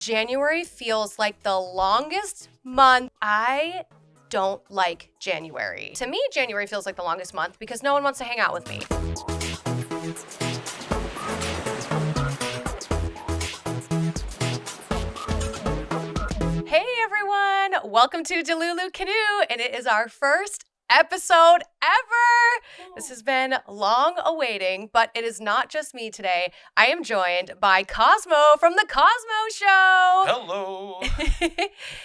January feels like the longest month. I don't like January. To me, January feels like the longest month because no one wants to hang out with me. Hey everyone, welcome to Delulu Canoe, and it is our first episode ever. This has been long awaiting, but it is not just me today. I am joined by Cosmo from the Cosmo Show. Hello.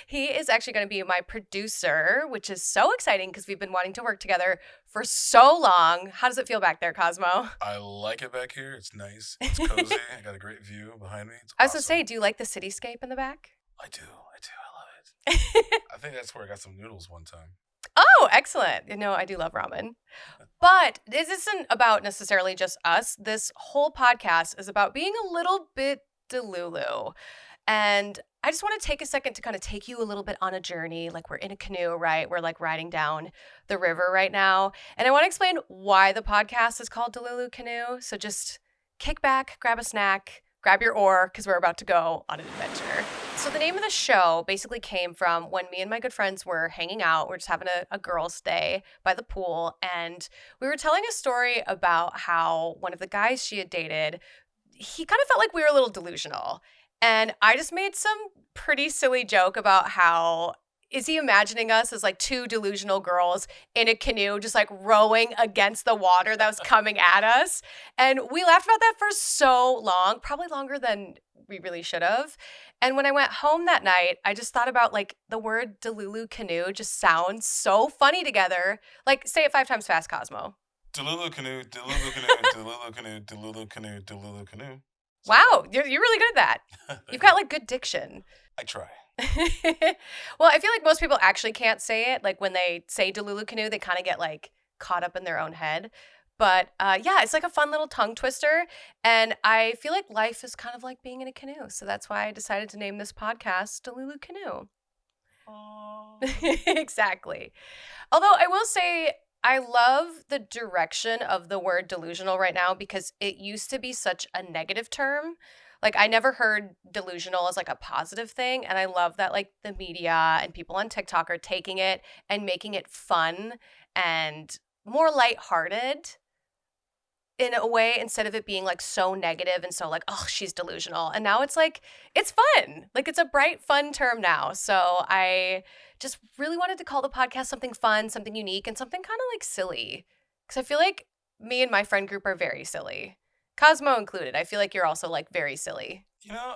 He is actually going to be my producer, which is so exciting because we've been wanting to work together for so long. How does it feel back there, Cosmo? I like it back here. It's nice. It's cozy. I got a great view behind me. It's awesome. I was going to say, do you like the cityscape in the back? I do. I love it. I think that's where I got some noodles one time. Oh, excellent. You know, I do love ramen. But this isn't about necessarily just us. This whole podcast is about being a little bit Delulu. And I just want to take a second to kind of take you a little bit on a journey. Like we're in a canoe, right? We're like riding down the river right now. And I want to explain why the podcast is called Delulu Canoe. So just kick back, grab a snack, grab your oar, because we're about to go on an adventure. So the name of the show basically came from when me and my good friends were hanging out. We're just having a girls' day by the pool. And we were telling a story about how one of the guys she had dated, he kind of felt like we were a little delusional. And I just made some pretty silly joke about how is he imagining us as like two delusional girls in a canoe just like rowing against the water that was coming at us. And we laughed about that for so long, probably longer than we really should have. And when I went home that night, I just thought about like the word Delulu Canoe just sounds so funny together. Like say it 5 times fast, Cosmo. Delulu Canoe, Delulu Canoe, Delulu Canoe, Delulu Canoe, Delulu Canoe. Wow, you're really good at that. You've got like good diction. I try. Well, I feel like most people actually can't say it. Like when they say Delulu Canoe, they kind of get like caught up in their own head. But yeah, it's like a fun little tongue twister. And I feel like life is kind of like being in a canoe. So that's why I decided to name this podcast Delulu Canoe. Exactly. Although I will say I love the direction of the word delusional right now because it used to be such a negative term. Like I never heard delusional as like a positive thing. And I love that like the media and people on TikTok are taking it and making it fun and more lighthearted in a way instead of it being like so negative and so like, oh, she's delusional. And now it's like, it's fun. Like it's a bright, fun term now. So I just really wanted to call the podcast something fun, something unique, and something kind of like silly. Because I feel like me and my friend group are very silly. Cosmo included. I feel like you're also like very silly. You know,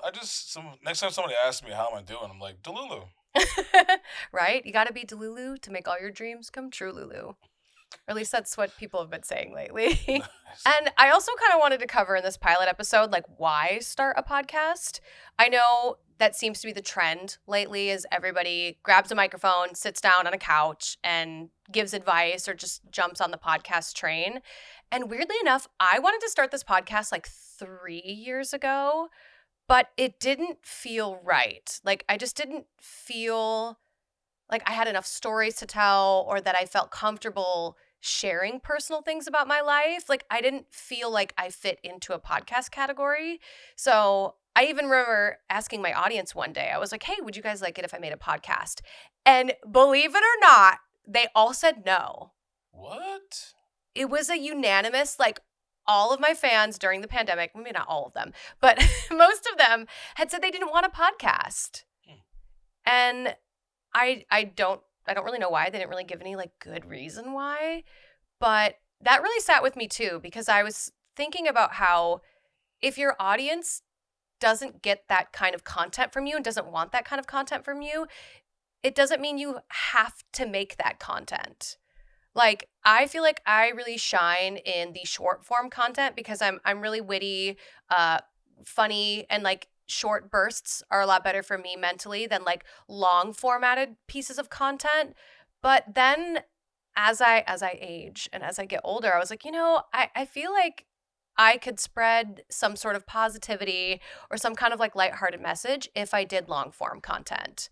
next time somebody asks me how am I doing, I'm like, Delulu. Right? You got to be Delulu to make all your dreams come true, Lulu. Or at least that's what people have been saying lately. And I also kind of wanted to cover in this pilot episode, like why start a podcast? I know that seems to be the trend lately is everybody grabs a microphone, sits down on a couch and gives advice or just jumps on the podcast train. And weirdly enough, I wanted to start this podcast like 3 years ago, but it didn't feel right. Like I just didn't feel like I had enough stories to tell or that I felt comfortable sharing personal things about my life. Like I didn't feel like I fit into a podcast category. So I even remember asking my audience one day, I was like, hey, would you guys like it if I made a podcast? And believe it or not, they all said no. What? It was a unanimous, like all of my fans during the pandemic, maybe not all of them, but most of them had said they didn't want a podcast. And I don't really know why. They didn't really give any like good reason why, but that really sat with me too because I was thinking about how if your audience doesn't get that kind of content from you and doesn't want that kind of content from you, it doesn't mean you have to make that content. Like I feel like I really shine in the short form content because I'm really witty, funny, and like short bursts are a lot better for me mentally than like long formatted pieces of content. But then as I age and as I get older, I was like, you know, I feel like I could spread some sort of positivity or some kind of like lighthearted message if I did long form content.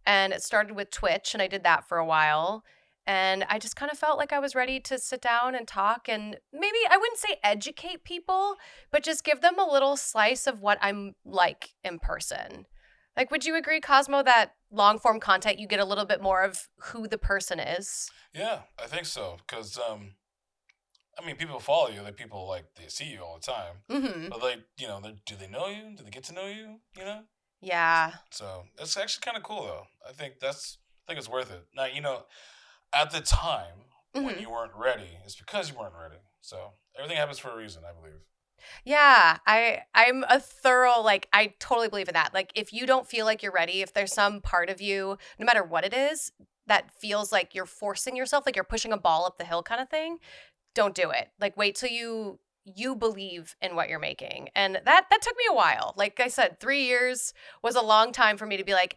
And it started with Twitch and I did that for a while. And I just kind of felt like I was ready to sit down and talk and maybe I wouldn't say educate people, but just give them a little slice of what I'm like in person. Like, would you agree, Cosmo, that long form content, you get a little bit more of who the person is? Yeah, I think so. Because I mean, people follow you. Like people like they see you all the time, Mm-hmm. but like do they know you? Do they get to know you? Yeah. So it's actually kind of cool though. I think it's worth it. Now at the time when Mm-hmm. you weren't ready, it's because you weren't ready. So everything happens for a reason, I believe. Yeah, I'm a thorough like I totally believe in that. Like if you don't feel like you're ready, if there's some part of you, no matter what it is, that feels like you're forcing yourself, like you're pushing a ball up the hill kind of thing, don't do it. Like wait till you believe in what you're making. And that took me a while. Like I said, 3 years was a long time for me to be like,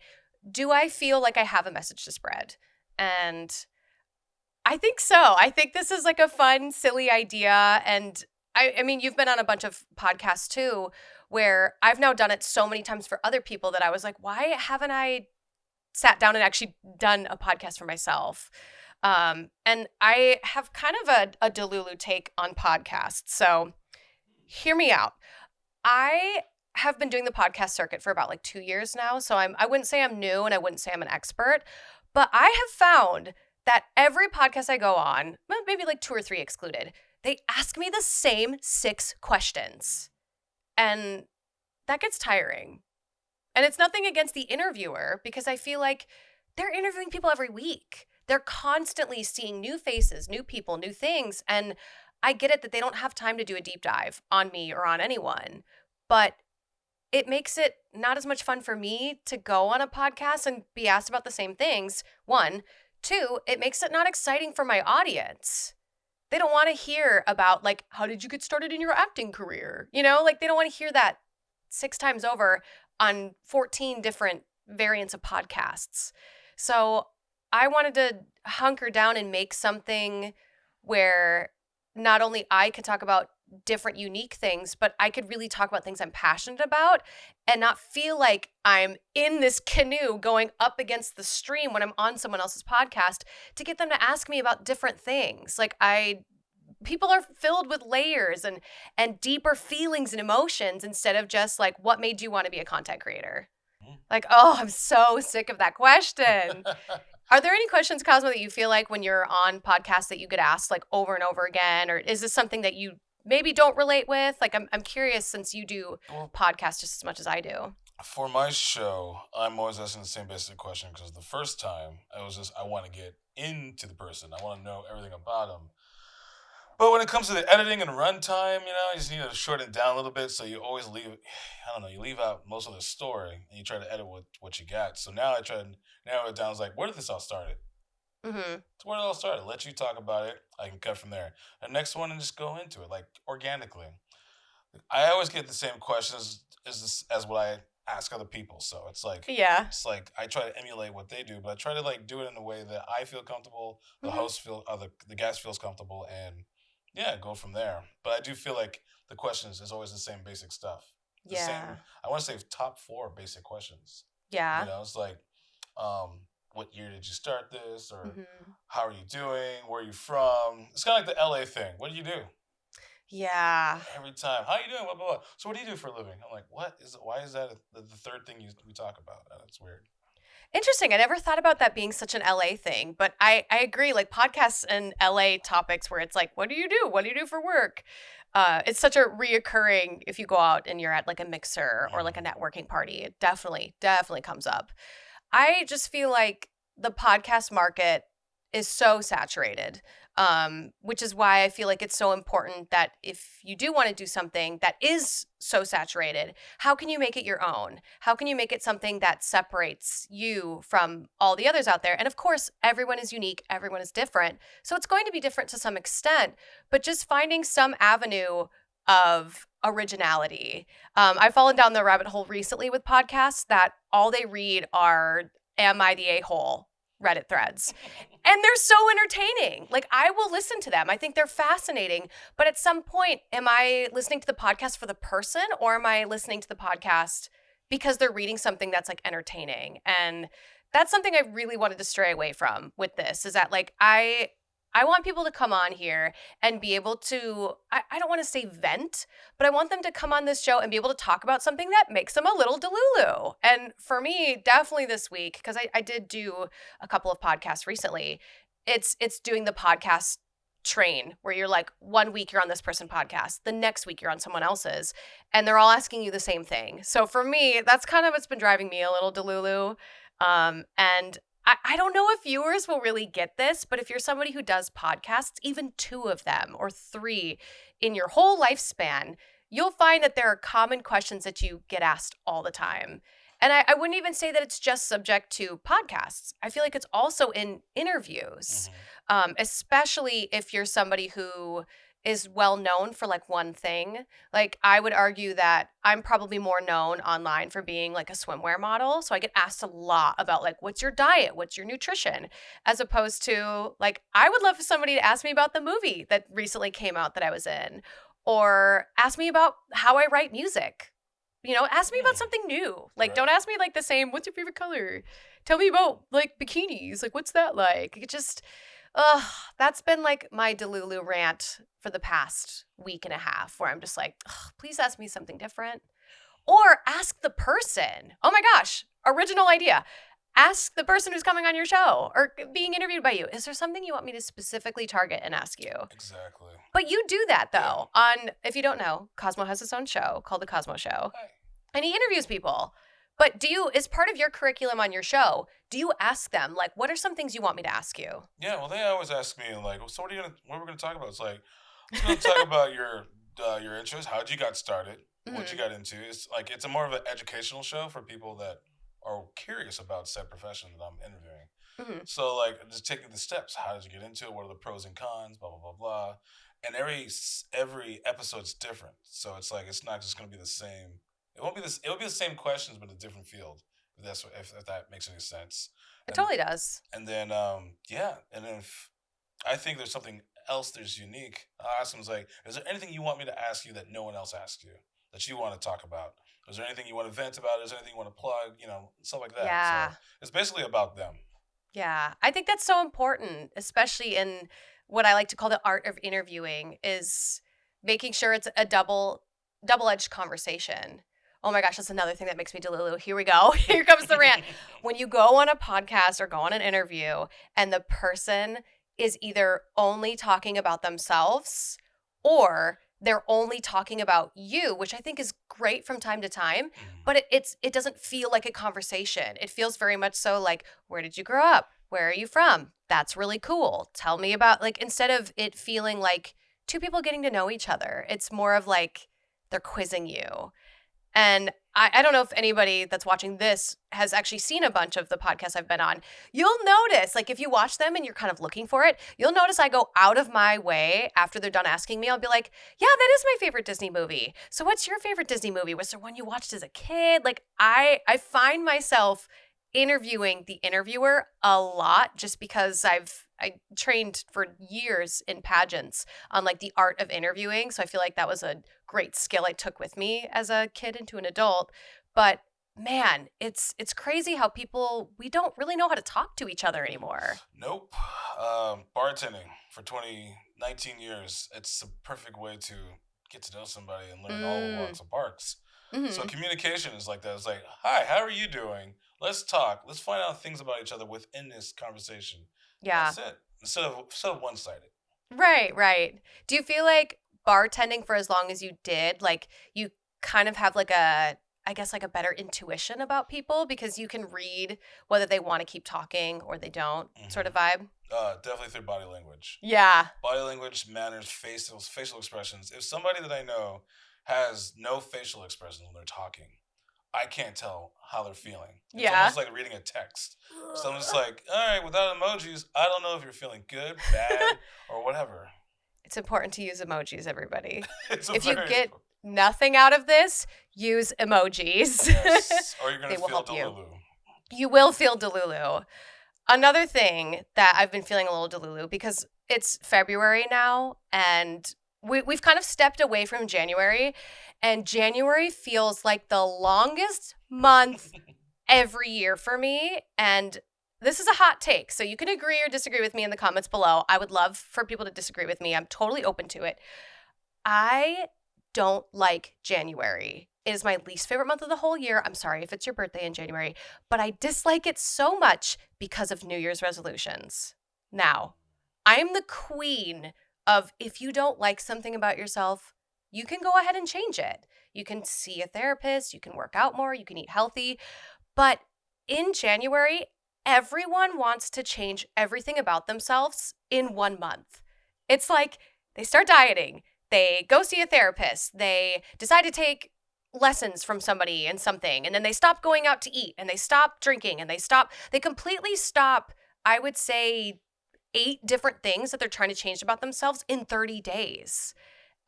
do I feel like I have a message to spread? And I think so. I think this is like a fun, silly idea. And I mean, you've been on a bunch of podcasts too, where I've now done it so many times for other people that I was like, why haven't I sat down and actually done a podcast for myself? And I have kind of a Delulu take on podcasts. So hear me out. I have been doing the podcast circuit for about like 2 years now. So I wouldn't say I'm new and I wouldn't say I'm an expert, but I have found that every podcast I go on, maybe like 2 or 3 excluded, they ask me the same 6 questions. And that gets tiring. And it's nothing against the interviewer because I feel like they're interviewing people every week. They're constantly seeing new faces, new people, new things. And I get it that they don't have time to do a deep dive on me or on anyone. But it makes it not as much fun for me to go on a podcast and be asked about the same things. One, two, it makes it not exciting for my audience. They don't want to hear about, like, how did you get started in your acting career? Like, they don't want to hear that 6 times over on 14 different variants of podcasts. So I wanted to hunker down and make something where not only I could talk about different unique things, but I could really talk about things I'm passionate about and not feel like I'm in this canoe going up against the stream when I'm on someone else's podcast to get them to ask me about different things. Like people are filled with layers and deeper feelings and emotions instead of just like what made you want to be a content creator. Like, oh, I'm so sick of that question. Are there any questions, Cosmo, that you feel like when you're on podcasts that you get asked like over and over again? Or is this something that you maybe don't relate with? Like, I'm curious since you do Well, podcasts just as much as I do. for my show, I'm always asking the same basic question because the first time I want to get into the person. I want to know everything about them. But when it comes to the editing and runtime, you just need to shorten it down a little bit. So you always leave, I don't know, you leave out most of the story and you try to edit what you got. So now I try to narrow it down. It's like, where did this all started? Mm-hmm. So where it all started. Let you talk about it. I can cut from there. The next one and just go into it like organically. I always get the same questions as what I ask other people. So Yeah. it's like I try to emulate what they do, but I try to like do it in a way that I feel comfortable, the Mm-hmm. host the guest feels comfortable, and yeah, go from there. But I do feel like the questions is always the same basic stuff. The same. Yeah. I want to say top 4 basic questions. Yeah. It's like, what year did you start this, or Mm-hmm. how are you doing? Where are you from? It's kind of like the LA thing. What do you do? Yeah. Every time, how you doing? Blah, blah, blah. So what do you do for a living? I'm like, what is? Why is that the third thing we talk about? That's weird. Interesting. I never thought about that being such an LA thing, but I agree. Like podcasts and LA topics where it's like, what do you do? What do you do for work? It's such a reoccurring if you go out and you're at like a mixer or like a networking party, it definitely comes up. I just feel like the podcast market is so saturated, which is why I feel like it's so important that if you do want to do something that is so saturated, how can you make it your own? How can you make it something that separates you from all the others out there? And of course, everyone is unique, everyone is different. So it's going to be different to some extent, but just finding some avenue of originality. I've fallen down the rabbit hole recently with podcasts that all they read are "Am I the a-hole?" Reddit threads. And they're so entertaining. Like I will listen to them. I think they're fascinating. But at some point, am I listening to the podcast for the person or am I listening to the podcast because they're reading something that's like entertaining? And that's something I really wanted to stray away from with this is that like I want people to come on here and be able to, I don't want to say vent, but I want them to come on this show and be able to talk about something that makes them a little Delulu. And for me, definitely this week, because I did do a couple of podcasts recently, it's doing the podcast train where you're like, 1 week you're on this person podcast, the next week you're on someone else's, and they're all asking you the same thing. So for me, that's kind of what's been driving me a little Delulu. And I don't know if viewers will really get this, but if you're somebody who does podcasts, even 2 of them or 3 in your whole lifespan, you'll find that there are common questions that you get asked all the time. And I wouldn't even say that it's just subject to podcasts. I feel like it's also in interviews, especially if you're somebody who is well known for like one thing. Like I would argue that I'm probably more known online for being like a swimwear model. So I get asked a lot about like, what's your diet? What's your nutrition? As opposed to like, I would love for somebody to ask me about the movie that recently came out that I was in, or ask me about how I write music. Ask me about something new. Like, don't ask me like the same, what's your favorite color? Tell me about like bikinis. Like, what's that like? It just, that's been like my Delulu rant for the past week and a half, where I'm just like, please ask me something different. Or ask the person. Oh my gosh, original idea. Ask the person who's coming on your show or being interviewed by you. Is there something you want me to specifically target and ask you? Exactly. But you do that though. On, if you don't know, Cosmo has his own show called the Cosmo Show. Hi. And he interviews people. But as part of your curriculum on your show, do you ask them, like, what are some things you want me to ask you? Yeah, well, they always ask me, like, so what are we gonna talk about? It's like, I'm going to talk about your interests, how'd you got started, what you got into. It's like, it's a more of an educational show for people that are curious about said profession that I'm interviewing. So, like, just taking the steps. How did you get into it? What are the pros and cons? Blah, blah, blah, blah. And every episode's different. So it's like, it's not just going to be the same. It won't be this. It will be the same questions, but a different field. If that makes any sense. It totally does. And then and then if I think there's something else that's unique, I'll ask them, like, is there anything you want me to ask you that no one else asked you that you want to talk about? Is there anything you want to vent about? Is there anything you want to plug? Stuff like that. Yeah. So it's basically about them. Yeah, I think that's so important, especially in what I like to call the art of interviewing, is making sure it's a double-edged conversation. Oh my gosh, that's another thing that makes me Delulu. Here we go. Here comes the rant. When you go on a podcast or go on an interview and the person is either only talking about themselves or they're only talking about you, which I think is great from time to time, but it doesn't feel like a conversation. It feels very much so like, where did you grow up? Where are you from? That's really cool. Tell me about, like, instead of it feeling like 2 people getting to know each other, it's more of like they're quizzing you. And I don't know if anybody that's watching this has actually seen a bunch of the podcasts I've been on. You'll notice, like, if you watch them and you're kind of looking for it, you'll notice I go out of my way after they're done asking me. I'll be like, yeah, that is my favorite Disney movie. So what's your favorite Disney movie? Was there one you watched as a kid? Like, I find myself interviewing the interviewer a lot just because I trained for years in pageants on like the art of interviewing. So I feel like that was a great skill I took with me as a kid into an adult. But man, it's crazy how we don't really know how to talk to each other anymore. Nope. Bartending for 19 years. It's the perfect way to get to know somebody and learn all walks of barks. So communication is like that. It's like, hi, how are you doing? Let's talk. Let's find out things about each other within this conversation. Yeah. That's it. Instead of one-sided. Right. Do you feel like bartending for as long as you did, like you kind of have like a better intuition about people because you can read whether they want to keep talking or they don't, sort of vibe? Definitely through body language. Yeah. Body language, manners, facial expressions. If somebody that I know has no facial expressions when they're talking, I can't tell how they're feeling. It's almost like reading a text. Someone's like, all right, without emojis, I don't know if you're feeling good, bad, or whatever. It's important to use emojis, everybody. If you get nothing out of this, use emojis. Yes. Or you're going to feel Delulu. You will feel Delulu. Another thing that I've been feeling a little Delulu, because it's February now, and we've kind of stepped away from January, and January feels like the longest month every year for me. And this is a hot take, so you can agree or disagree with me in the comments below. I would love for people to disagree with me. I'm totally open to it. I don't like January. It is my least favorite month of the whole year. I'm sorry if it's your birthday in January, but I dislike it so much because of New Year's resolutions. Now, I'm the queen of if you don't like something about yourself, you can go ahead and change it. You can see a therapist, you can work out more, you can eat healthy. But in January, everyone wants to change everything about themselves in 1 month. It's like they start dieting, they go see a therapist, they decide to take lessons from somebody in something, and then they stop going out to eat, and they stop drinking, and they completely stop, I would say, 8 different things that they're trying to change about themselves in 30 days.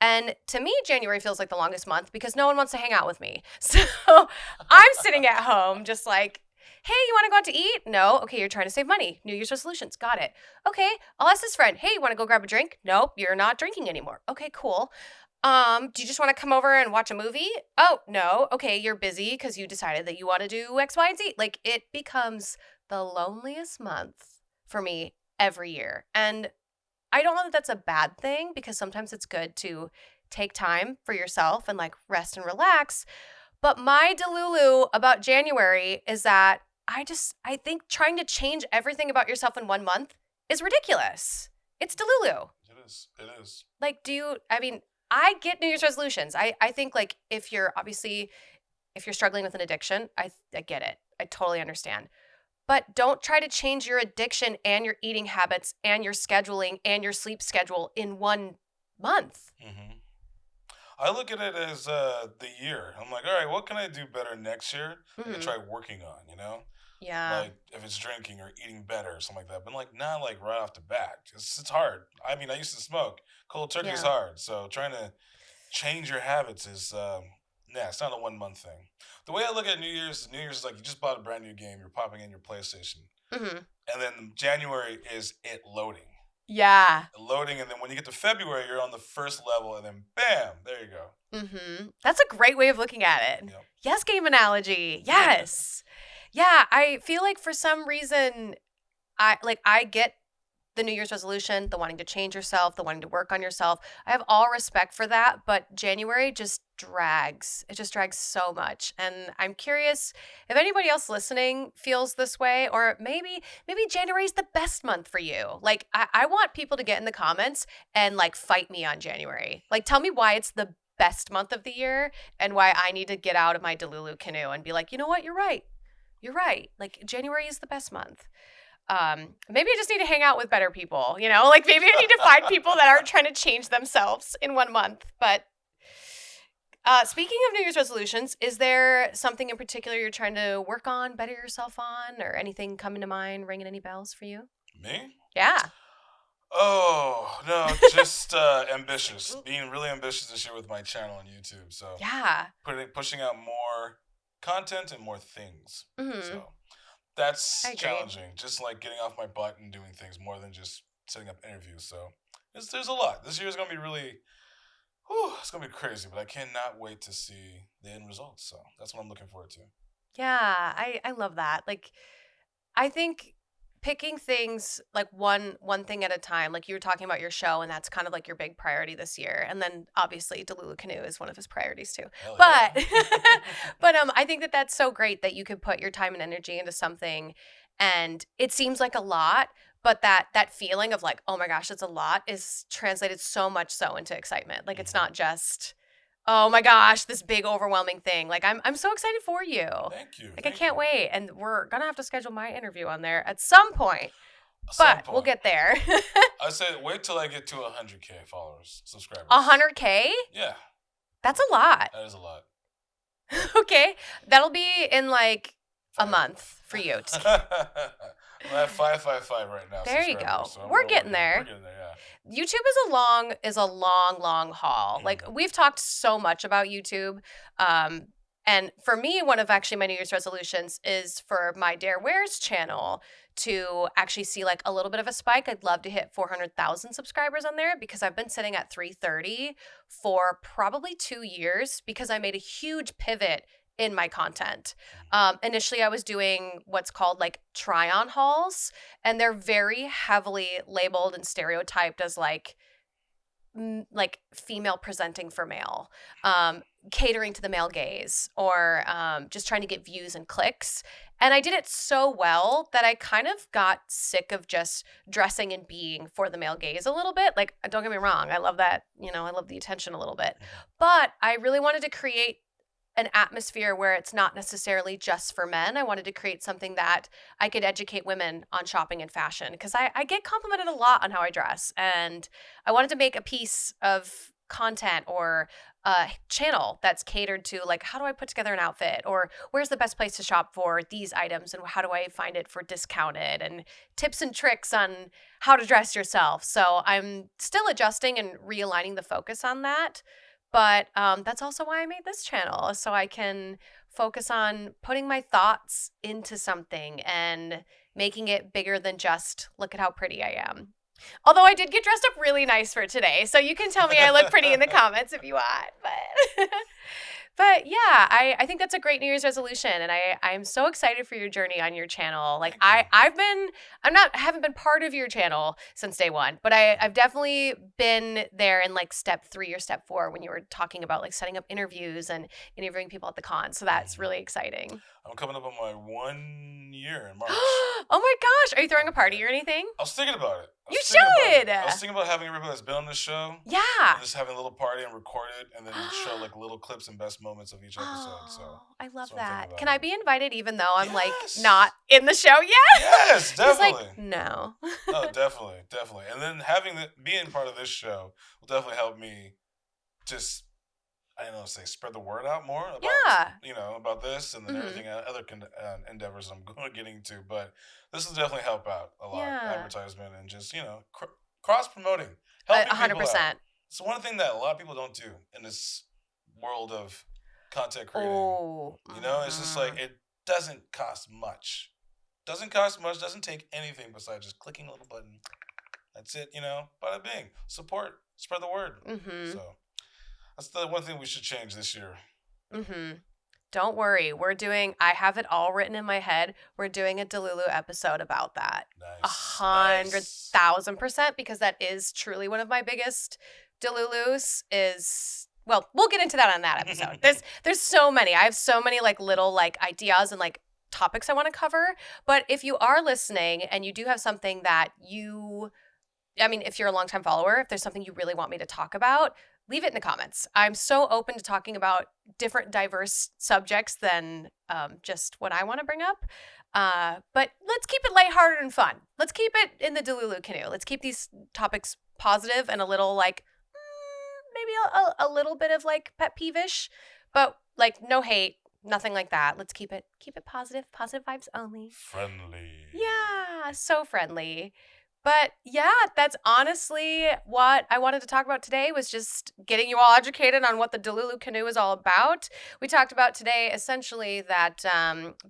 And to me, January feels like the longest month because no one wants to hang out with me. So I'm sitting at home just like, hey, you want to go out to eat? No. Okay, you're trying to save money. New Year's resolutions. Got it. Okay, I'll ask this friend. Hey, you want to go grab a drink? Nope, you're not drinking anymore. Okay, cool. Do you just want to come over and watch a movie? Oh, no. Okay, you're busy because you decided that you want to do X, Y, and Z. Like, it becomes the loneliest month for me every year. And I don't know that that's a bad thing because sometimes it's good to take time for yourself and like rest and relax. But my Delulu about January is that I think trying to change everything about yourself in 1 month is ridiculous. It's Delulu. It is. It is. Like, I get New Year's resolutions. I think like if you're struggling with an addiction, I get it. I totally understand. But don't try to change your addiction and your eating habits and your scheduling and your sleep schedule in 1 month. Mm-hmm. I look at it as the year. I'm like, all right, what can I do better next year? I can try working on, you know? Yeah. Like if it's drinking or eating better or something like that. But like not like right off the bat. It's hard. I mean, I used to smoke. Cold turkey is hard. So trying to change your habits is it's not a 1 month thing. The way I look at New Year's is like you just bought a brand new game, you're popping in your PlayStation. And then January is it loading. Yeah. Loading, and then when you get to February, you're on the first level, and then bam, there you go. That's a great way of looking at it. Yep. Yes, game analogy. Yes. Yeah, I feel like for some reason, I get the New Year's resolution, the wanting to change yourself, the wanting to work on yourself. I have all respect for that, but January just drags. It just drags so much. And I'm curious if anybody else listening feels this way, or maybe January is the best month for you. Like, I want people to get in the comments and like fight me on January. Like, tell me why it's the best month of the year and why I need to get out of my Delulu canoe and be like, you know what? You're right. You're right. Like, January is the best month. Maybe I just need to hang out with better people, you know? Like, maybe I need to find people that aren't trying to change themselves in 1 month. But speaking of New Year's resolutions, is there something in particular you're trying to work on, better yourself on, or anything coming to mind, ringing any bells for you? Me? Yeah. Oh, no, just ambitious. Being really ambitious this year with my channel on YouTube. So yeah, pushing out more content and more things. Mm-hmm. So that's challenging. Just like getting off my butt and doing things more than just setting up interviews. So there's a lot. This year is going to be really, it's going to be crazy, but I cannot wait to see the end results. So that's what I'm looking forward to. Yeah, I love that. Like, I think picking things like one thing at a time, like you were talking about your show, and that's kind of like your big priority this year. And then obviously Delulu Canoe is one of his priorities too. Hell but yeah. but I think that's so great that you could put your time and energy into something, and it seems like a lot, but that feeling of like, oh my gosh, it's a lot is translated so much so into excitement. Like, it's not just, oh my gosh, this big overwhelming thing. Like, I'm so excited for you. Thank you. Like, I can't wait. And we're going to have to schedule my interview on there at some point. We'll get there. I said wait till I get to 100K followers, subscribers. 100K? Yeah. That's a lot. That is a lot. Okay. That'll be in like a month for you. I'm at 555 right now. There you go. So We're getting there. We're getting there, yeah. YouTube is a long haul. Mm-hmm. Like, we've talked so much about YouTube. And for me, one of actually my New Year's resolutions is for my Dare Wears channel to actually see like a little bit of a spike. I'd love to hit 400,000 subscribers on there because I've been sitting at 330 for probably 2 years because I made a huge pivot in my content. Initially, I was doing what's called like try-on hauls, and they're very heavily labeled and stereotyped as like female presenting for male, catering to the male gaze, or just trying to get views and clicks. And I did it so well that I kind of got sick of just dressing and being for the male gaze a little bit. Like, don't get me wrong, I love that, I love the attention a little bit. But I really wanted to create an atmosphere where it's not necessarily just for men. I wanted to create something that I could educate women on shopping and fashion, because I get complimented a lot on how I dress, and I wanted to make a piece of content or a channel that's catered to like, how do I put together an outfit, or where's the best place to shop for these items, and how do I find it for discounted, and tips and tricks on how to dress yourself. So I'm still adjusting and realigning the focus on that. But that's also why I made this channel, so I can focus on putting my thoughts into something and making it bigger than just, look at how pretty I am. Although I did get dressed up really nice for today, so you can tell me I look pretty in the comments if you want. But yeah, I think that's a great New Year's resolution, and I'm so excited for your journey on your channel. Like I haven't been part of your channel since day one, but I've definitely been there in like step 3 or step 4 when you were talking about like setting up interviews and interviewing people at the con. So that's really exciting. I'm coming up on my 1 year in March. Oh my gosh, are you throwing a party or anything? I was thinking about it. You should. I was thinking about having everybody that's been on this show. Yeah. And just having a little party and record it, and then show like little clips and best moments of each episode. So I love that's what I'm thinking that. about. Can I be invited even though I'm like Yes. not in the show yet? Yes, He's definitely. like, no. No, definitely. And then being part of this show will definitely help me just, I don't know, spread the word out more about, about this, and then everything other endeavors I'm going to get into. But this will definitely help out a lot. Yeah. Advertisement and just, cross promoting, helping 100%. people out. It's one thing that a lot of people don't do in this world of content creating. Oh. It's just like, it doesn't cost much. Doesn't take anything besides just clicking a little button. That's it, bada bing. Support, spread the word. Mm-hmm. So that's the one thing we should change this year. Mm-hmm. Don't worry. I have it all written in my head. We're doing a Delulu episode about that. Nice. 100,000%, because that is truly one of my biggest Delulus well, we'll get into that on that episode. There's so many. I have so many like little like ideas and like topics I want to cover. But if you are listening and you do have something that if you're a longtime follower, if there's something you really want me to talk about, leave it in the comments. I'm so open to talking about different diverse subjects than just what I want to bring up. But let's keep it lighthearted and fun. Let's keep it in the Delulu Canoe. Let's keep these topics positive and a little like, maybe a little bit of like pet peeve-ish, but like no hate, nothing like that. Let's keep it positive vibes only. Friendly. Yeah, so friendly. But yeah, that's honestly what I wanted to talk about today, was just getting you all educated on what the Delulu Canoe is all about. We talked about today essentially that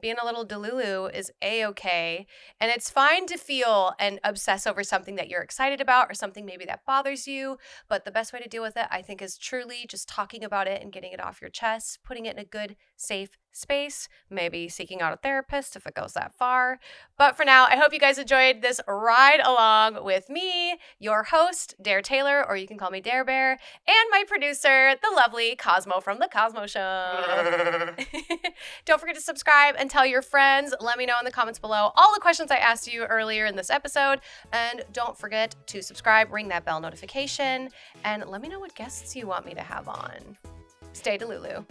being a little Delulu is A-okay, and it's fine to feel and obsess over something that you're excited about or something maybe that bothers you, but the best way to deal with it, I think, is truly just talking about it and getting it off your chest, putting it in a good, safe space, maybe seeking out a therapist if it goes that far. But for now, I hope you guys enjoyed this ride along with me, your host, Dare Taylor, or you can call me Dare Bear, and my producer, the lovely Cosmo from the Cosmo Show. Don't forget to subscribe and tell your friends. Let me know in the comments below all the questions I asked you earlier in this episode. And don't forget to subscribe, ring that bell notification, and let me know what guests you want me to have on. Stay Delulu.